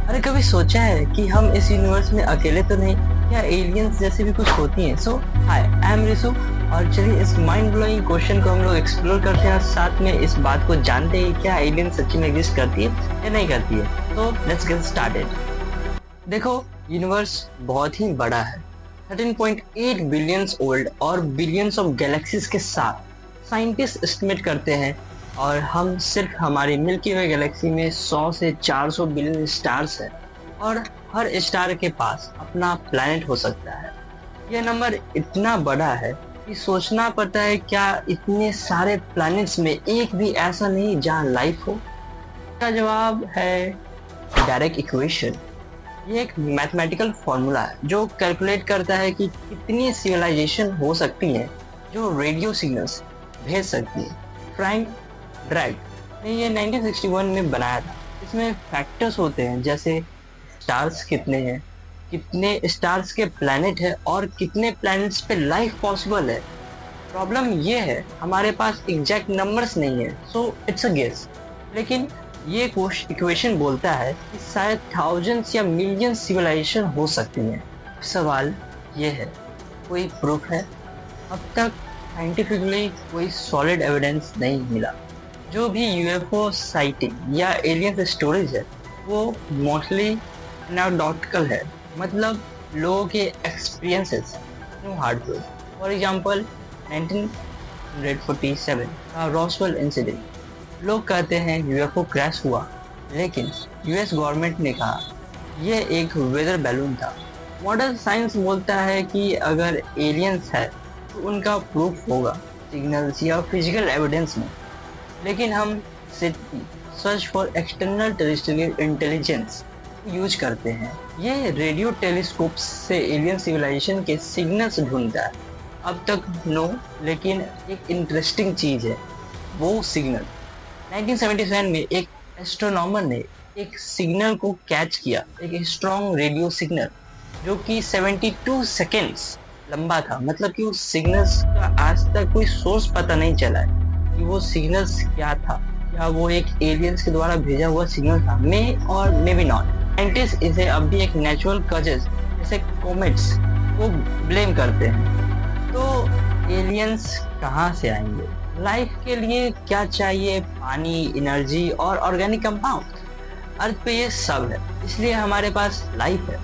अरे कभी सोचा है कि हम इस यूनिवर्स में अकेले तो नहीं, क्या एलियंस जैसी भी कुछ होती हैं? सो हाय, आई एम रिसु और चलिए इस माइंड ब्लोइंग क्वेश्चन को हम लोग एक्सप्लोर करते हैं और साथ में इस बात को जानते हैं क्या एलियंस सच्ची में एग्जिस्ट करती है या नहीं करती है। तो लेट्स गेट स्टार्टेड। देखो, यूनिवर्स बहुत ही बड़ा है, 13.8 बिलियंस ओल्ड और बिलियंस ऑफ गैलेक्सीज के साथ साइंटिस्ट एस्टिमेट करते हैं। और हम सिर्फ हमारी मिल्की वे गैलेक्सी में 100 से 400 बिलियन स्टार्स हैं और हर स्टार के पास अपना प्लैनेट हो सकता है। यह नंबर इतना बड़ा है कि सोचना पड़ता है, क्या इतने सारे प्लैनेट्स में एक भी ऐसा नहीं जहां लाइफ हो? इसका जवाब है डायरेक्ट इक्वेशन। ये एक मैथमेटिकल फॉर्मूला है जो कैलकुलेट करता है कि कितनी सिविलाइजेशन हो सकती है जो रेडियो सिग्नल्स भेज सकती है। फ्रैंक ड्राइट ने ये 1961 में बनाया था। इसमें फैक्टर्स होते हैं जैसे स्टार्स कितने हैं, कितने स्टार्स के प्लैनेट है और कितने प्लैनेट्स पे लाइफ पॉसिबल है। प्रॉब्लम ये है, हमारे पास एग्जैक्ट नंबर्स नहीं है, सो इट्स अ गेस। लेकिन ये इक्वेशन बोलता है कि शायद थाउजेंड्स या मिलियन सिविलाइजेशन हो सकती हैं। सवाल ये है, कोई प्रूफ है? अब तक साइंटिफिकली कोई सॉलिड एविडेंस नहीं मिला। जो भी यूएफओ साइटिंग या एलियन स्टोरीज है वो मोस्टली एनाक्डोटिकल है, मतलब लोगों के experiences, no hard proof. For example 1947 का रॉसवेल इंसिडेंट। लोग कहते हैं यूएफओ क्रैश हुआ, लेकिन यूएस गवर्नमेंट ने कहा यह एक वेदर बैलून था। मॉडर्न साइंस बोलता है कि अगर एलियंस है तो उनका प्रूफ होगा सिग्नल्स या फिजिकल एविडेंस में। लेकिन हम search for external terrestrial intelligence use करते हैं। ये रेडियो टेलीस्कोप से एलियन सिविलाइजेशन के सिग्नल्स ढूंढता है। अब तक नो, लेकिन एक इंटरेस्टिंग चीज है वो सिग्नल। 1977 में एक एस्ट्रोनॉमर ने एक सिग्नल को कैच किया, एक स्ट्रॉन्ग रेडियो सिग्नल जो कि 72 सेकेंड्स लंबा था। मतलब कि उस सिग्नल्स का आज तक कोई सोर्स पता नहीं चला है कि वो सिग्नल्स क्या था, क्या वो एक एलियंस के द्वारा भेजा हुआ सिग्नल था, मे और मे बी नॉट। साइंटिस्ट इसे अब भी एक नेचुरल कॉजेस जैसे कॉमेट्स को ब्लेम करते हैं। तो एलियंस कहाँ से आएंगे? लाइफ के लिए क्या चाहिए? पानी, एनर्जी और ऑर्गेनिक कंपाउंड। अर्थ पे ये सब है, इसलिए हमारे पास लाइफ है।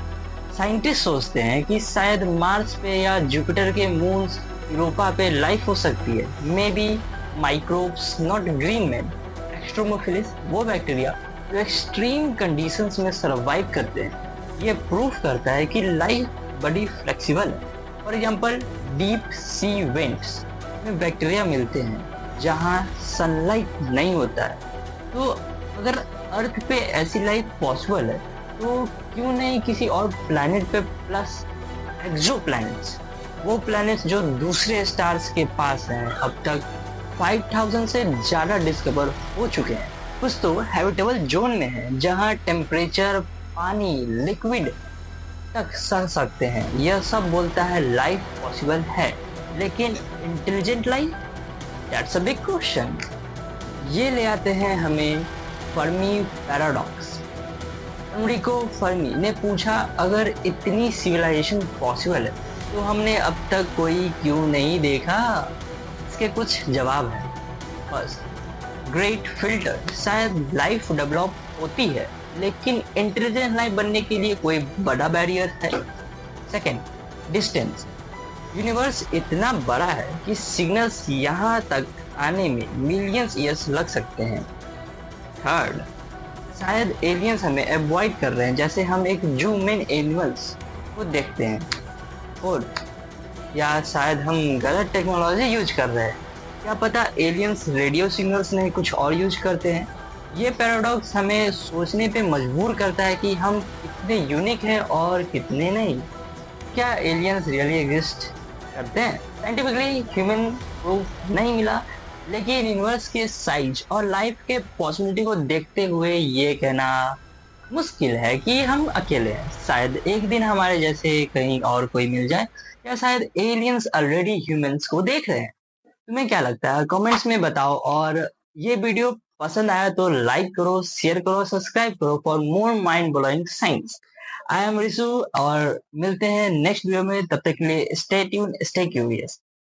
साइंटिस्ट सोचते हैं कि शायद मार्स पे या जुपिटर के मून्स यूरोपा पे लाइफ हो सकती है। May be microbes, not green man. Extremophiles, वो बैक्टीरिया जो एक्सट्रीम कंडीशंस में सरवाइव करते हैं। ये प्रूफ करता है कि लाइफ बड़ी फ्लेक्सिबल है। For example deep sea vents में बैक्टीरिया मिलते हैं जहां सनलाइट नहीं होता है। तो अगर अर्थ पे ऐसी लाइफ पॉसिबल है तो क्यों नहीं किसी और प्लैनेट पे? प्लस एक्सो प्लैनेट्स, वो प्लैनेट्स जो दूसरे स्टार्स के पास हैं, अब तक 5000 से ज़्यादा डिस्कवर हो चुके हैं। कुछ तो हैबिटेबल जोन में है जहां टेम्परेचर, पानी, लिक्विड तक सह सकते हैं। यह सब बोलता है लाइफ पॉसिबल है, लेकिन intelligent life, that's a big question. ये ले आते हैं हमें फर्मी पैराडॉक्स। एनरिको फर्मी ने पूछा, अगर इतनी सिविलाइजेशन पॉसिबल है तो हमने अब तक कोई क्यों नहीं देखा? इसके कुछ जवाब हैं। First, great filter. शायद लाइफ डेवलप होती है, लेकिन इंटेलिजेंट लाइफ बनने के लिए कोई बड़ा बैरियर है। Second, distance. यूनिवर्स इतना बड़ा है कि सिग्नल्स यहाँ तक आने में मिलियंस ईयर्स लग सकते हैं। थर्ड, शायद एलियंस हमें अवॉइड कर रहे हैं, जैसे हम एक जू में एनिमल्स को देखते हैं। फोर्थ, या शायद हम गलत टेक्नोलॉजी यूज कर रहे हैं। क्या पता एलियंस रेडियो सिग्नल्स नहीं कुछ और यूज करते हैं। ये पैराडॉक्स हमें सोचने पे मजबूर करता है कि हम कितने यूनिक हैं और कितने नहीं। क्या एलियंस रियली एग्जिस्ट करते हैं? साइंटिफिकली ह्यूमन प्रूफ नहीं मिला, लेकिन यूनिवर्स के साइज और लाइफ के पॉसिबिलिटी को देखते हुए ये कहना मुश्किल है कि हम अकेले हैं। शायद एक दिन हमारे जैसे कहीं और कोई मिल जाए, या शायद एलियंस ऑलरेडी ह्यूमंस को देख रहे हैं। तुम्हें क्या लगता है? कमेंट्स में बताओ। और ये वीडियो पसंद आया तो लाइक करो, शेयर करो, सब्सक्राइब करो for more mind blowing science. I am Rishu और मिलते हैं नेक्स्ट वीडियो में। तब तक के लिए स्टे ट्यून, स्टे क्यूरियस।